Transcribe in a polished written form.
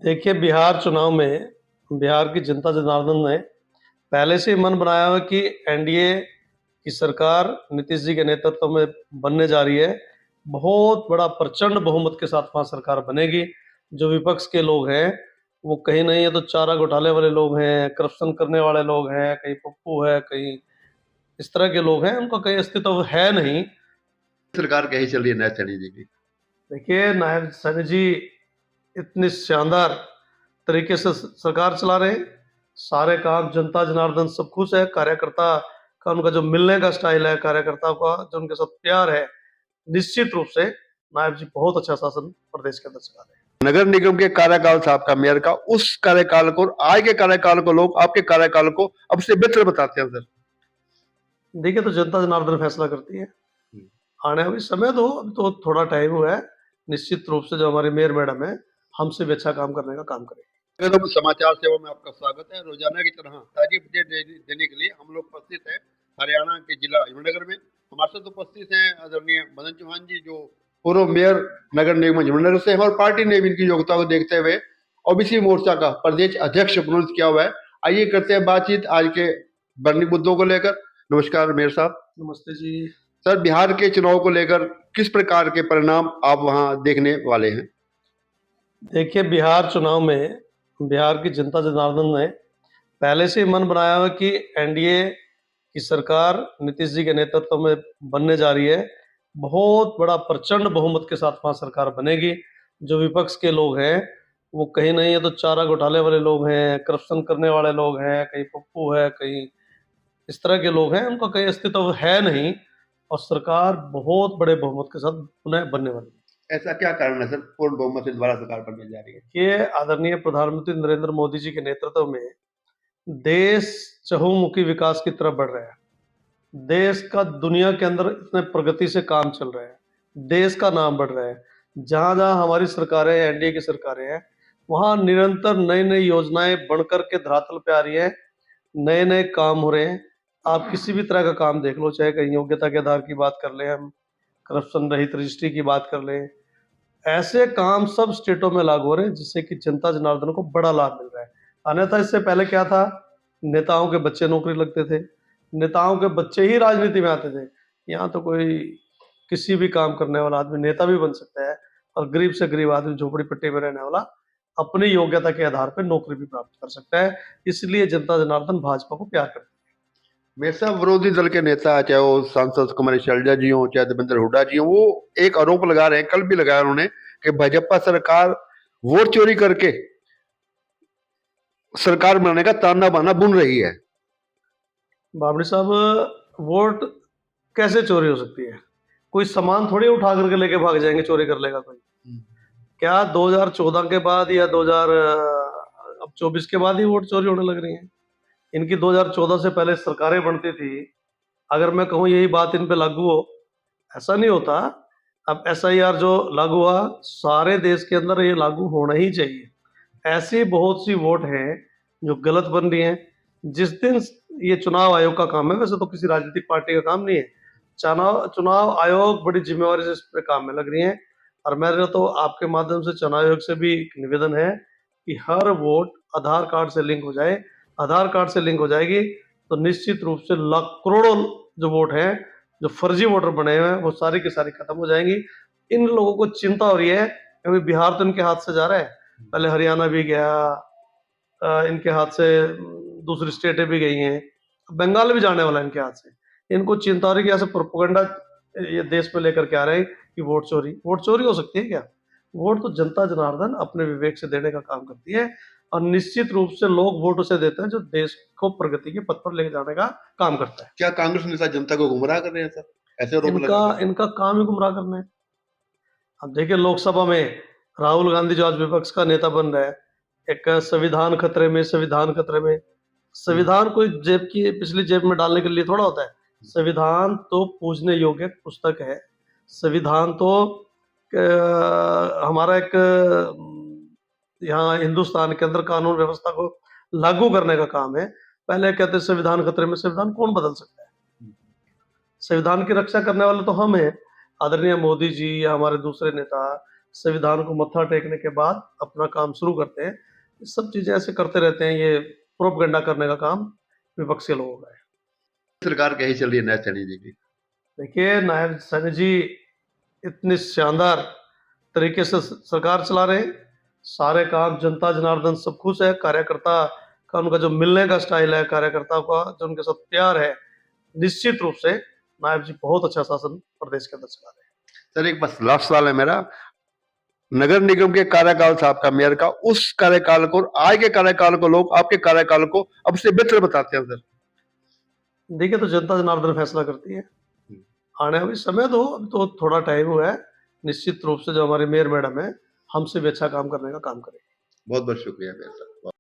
देखिए, बिहार चुनाव में बिहार की जनता जनार्दन ने पहले से ही मन बनाया हुआ है कि एनडीए की सरकार नीतीश जी के नेतृत्व में बनने जा रही है। बहुत बड़ा प्रचंड बहुमत के साथ वहाँ सरकार बनेगी। जो विपक्ष के लोग हैं, वो कहीं नहीं है तो चारा घोटाले वाले लोग हैं, करप्शन करने वाले लोग हैं, कहीं पप्पू है, कहीं इस तरह के लोग हैं, उनका कहीं अस्तित्व है नहीं। सरकार कहीं चल रही है नायब सैनी जी की। देखिए, नायब सैनी जी इतनी शानदार तरीके से सरकार चला रहे हैं। सारे काम जनता जनार्दन सब खुश है। कार्यकर्ता का उनका जो मिलने का स्टाइल है, कार्यकर्ता का जो उनके साथ प्यार है, निश्चित रूप से नायब जी बहुत अच्छा शासन प्रदेश के अंदर चला रहे हैं। नगर निगम के कार्यकाल था आपका मेयर का, उस कार्यकाल को और आज के कार्यकाल को लोग आपके कार्यकाल को अब से बेहतर बताते हैं सर। देखिए, तो जनता जनार्दन फैसला करती है। आने अभी समय दो, अभी तो थोड़ा टाइम हुआ है। निश्चित रूप से जो हमारे मेयर मैडम है, हमसे भी अच्छा काम करने का काम करेंगे। तो समाचार सेवा में आपका स्वागत है। रोजाना की तरह ताजी अपडेट देने के लिए हम लोग उपस्थित हैं हरियाणा के जिला यमुनानगर में। हमारे साथ उपस्थित हैं आदरणीय मदन चौहान जी, जो पूर्व मेयर नगर निगम यमुनानगर से हैं और पार्टी ने भी इनकी योग्यता को देखते हुए ओबीसी मोर्चा का प्रदेश अध्यक्ष मनोनीत किया हुआ है। आइए करते हैं बातचीत आज के बर्निंग मुद्दों को लेकर। नमस्कार मेयर साहब। नमस्ते जी। सर, बिहार के चुनाव को लेकर किस प्रकार के परिणाम आप वहां देखने वाले हैं? देखिए, बिहार चुनाव में बिहार की जनता जनार्दन ने पहले से ही मन बनाया हुआ है कि एनडीए की सरकार नीतीश जी के नेतृत्व में बनने जा रही है। बहुत बड़ा प्रचंड बहुमत के साथ वहाँ सरकार बनेगी। जो विपक्ष के लोग हैं, वो कहीं नहीं है तो चारा घोटाले वाले लोग हैं, करप्शन करने वाले लोग हैं, कहीं पप्पू है, कहीं इस तरह के लोग हैं, उनका कहीं अस्तित्व है नहीं और सरकार बहुत बड़े बहुमत के साथ पुनः बनने वाली है। ऐसा क्या कारण है सर, पूर्ण बहुमत से दोबारा सरकार बनने जा रही है? ये आदरणीय प्रधानमंत्री नरेंद्र मोदी जी के नेतृत्व में देश चहुमुखी विकास की तरफ बढ़ रहा है। देश का दुनिया के अंदर इतने प्रगति से काम चल रहा है, देश का नाम बढ़ रहा है। जहाँ-जहाँ हमारी सरकारें, एनडीए की सरकारें हैं, वहाँ निरंतर नई-नई योजनाएँ बन कर के धरातल पे आ रही हैं, नए-नए काम हो रहे हैं। आप किसी भी तरह का काम देख लो, चाहे कहीं योग्यता के आधार की बात कर लें हम, करप्शन रहित रजिस्ट्री की बात कर लें, ऐसे काम सब स्टेटों में लागू हो रहे हैं जिससे कि जनता जनार्दन को बड़ा लाभ मिल रहा है। अन्यथा इससे पहले क्या था, नेताओं के बच्चे नौकरी लगते थे, नेताओं के बच्चे ही राजनीति में आते थे। यहाँ तो कोई किसी भी काम करने वाला आदमी नेता भी बन सकता है और गरीब से गरीब आदमी झोपड़ी-पट्टी में रहने वाला अपनी योग्यता के आधार पर नौकरी भी प्राप्त कर सकता है। इसलिए जनता जनार्दन भाजपा को प्यार करती है। मेरे साहब, विरोधी दल के नेता चाहे वो सांसद कुमारी शैलजा जी हों, चाहे देवेंद्र हुड्डा जी हों, वो एक आरोप लगा रहे हैं, कल भी लगाया उन्होंने, कि भाजपा सरकार वोट चोरी करके सरकार बनाने का ताना बाना बुन रही है। बावड़ी साहब, वोट कैसे चोरी हो सकती है? कोई सामान थोड़ी उठा करके लेके भाग जाएंगे, चोरी कर लेगा कोई। क्या 2014 के बाद या 2000 अब 24 के बाद ही वोट चोरी होने लग रही है? इनकी 2014 से पहले सरकारें बनती थी। अगर मैं कहूँ यही बात इन पे लागू हो, ऐसा नहीं होता। अब एसआईआर जो लागू हुआ, सारे देश के अंदर ये लागू होना ही चाहिए। ऐसी बहुत सी वोट हैं जो गलत बन रही हैं। जिस दिन ये चुनाव आयोग का काम है, वैसे तो किसी राजनीतिक पार्टी का काम नहीं है। चुनाव चुनाव आयोग बड़ी जिम्मेवारी से इस पे काम में लग रही है और मेरा तो आपके माध्यम से चुनाव आयोग से भी एक निवेदन है कि हर वोट आधार कार्ड से लिंक हो जाए। आधार कार्ड से लिंक हो जाएगी तो निश्चित रूप से लाख करोड़ों जो वोट हैं, जो फर्जी वोटर बने हुए हैं, वो सारी की सारी खत्म हो जाएंगी। इन लोगों को चिंता हो रही है क्योंकि बिहार तो इनके हाथ से जा रहा है, पहले हरियाणा भी गया, इनके हाथ से दूसरी स्टेटें भी गई हैं, बंगाल भी जाने वाला है इनके हाथ से। इनको चिंता हो रही है कि ऐसे प्रोपेगेंडा ये देश में लेकर के आ रहे हैं कि वोट चोरी हो सकती है क्या? वोट तो जनता जनार्दन अपने विवेक से देने का काम करती है और निश्चित रूप से लोग वोट उसे देते हैं जो देश को प्रगति के पथ पर लेके जाने का काम करता है। क्या कांग्रेस नेता जनता को गुमराह कर रहे हैं सर, ऐसे आरोप लगा इनका रहे हैं? इनका काम ही गुमराह करना है। अब देखिए, लोकसभा में राहुल गांधी जो आज विपक्ष का नेता बन रहा है, एक संविधान खतरे में, संविधान खतरे में। संविधान कोई जेब की पिछली जेब में डालने के लिए थोड़ा होता है। संविधान तो पूजने योग्य पुस्तक है। संविधान तो हमारा एक यहाँ हिंदुस्तान के अंदर कानून व्यवस्था को लागू करने का काम है। पहले कहते संविधान खतरे में, संविधान कौन बदल सकता है? संविधान की रक्षा करने वाले तो हम हैं। आदरणीय मोदी जी या हमारे दूसरे नेता संविधान को मत्था टेकने के बाद अपना काम शुरू करते हैं। ये सब चीजें ऐसे करते रहते हैं, ये प्रोपगेंडा करने का काम विपक्षी लोगों का है। सरकार कैसी चल रही है नायब सैनी जी की? देखिए, नायब सैनी जी इतनी शानदार तरीके से सरकार चला रहे हैं, सारे काम जनता जनार्दन सब खुश है। कार्यकर्ता का उनका जो मिलने का स्टाइल है, कार्यकर्ताओं का जो उनके साथ प्यार है, निश्चित रूप से नायब जी बहुत अच्छा शासन प्रदेश के अंदर चला रहे हैं। सर एक बस लास्ट सवाल है मेरा, नगर निगम के कार्यकाल से आपका मेयर का, उस कार्यकाल को और आज के कार्यकाल को लोग आपके कार्यकाल को अब से बेहतर बताते हैं सर? देखिए, तो जनता जनार्दन फैसला करती है। आने अभी समय दो, अभी तो थोड़ा टाइम हुआ है। निश्चित रूप से जो हमारे मेयर मैडम है, हमसे भी अच्छा काम करने का काम करेंगे। बहुत बहुत शुक्रिया मेयर साहब।